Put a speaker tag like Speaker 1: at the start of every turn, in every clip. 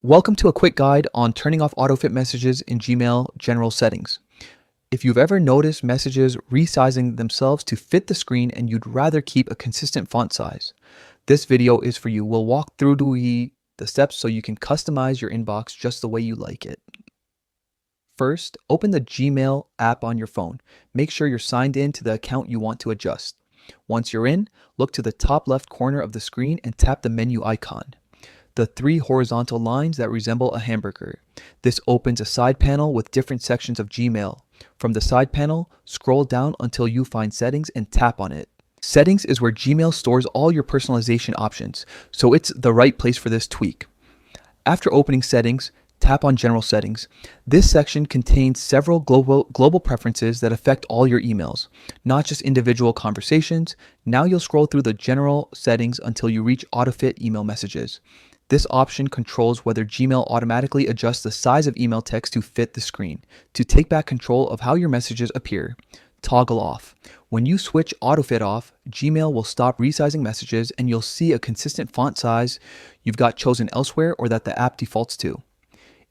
Speaker 1: Welcome to a quick guide on turning off autofit messages in Gmail general settings. If you've ever noticed messages resizing themselves to fit the screen and you'd rather keep a consistent font size, this video is for you. We'll walk through the steps so you can customize your inbox just the way you like it. First, open the Gmail app on your phone. Make sure you're signed in to the account you want to adjust. Once you're in, look to the top left corner of the screen and tap the menu icon, the three horizontal lines that resemble a hamburger. This opens a side panel with different sections of Gmail. From the side panel, scroll down until you find Settings and tap on it. Settings is where Gmail stores all your personalization options, so it's the right place for this tweak. After opening Settings, tap on General Settings. This section contains several global preferences that affect all your emails, not just individual conversations. Now you'll scroll through the general settings until you reach Autofit email messages. This option controls whether Gmail automatically adjusts the size of email text to fit the screen. To take back control of how your messages appear, toggle off. When you switch Autofit off, Gmail will stop resizing messages and you'll see a consistent font size you've got chosen elsewhere or that the app defaults to.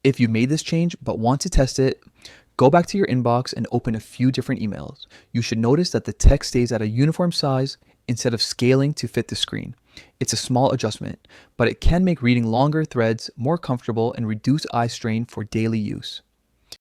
Speaker 1: If you made this change but want to test it, go back to your inbox and open a few different emails. You should notice that the text stays at a uniform size instead of scaling to fit the screen. It's a small adjustment, but it can make reading longer threads more comfortable and reduce eye strain for daily use.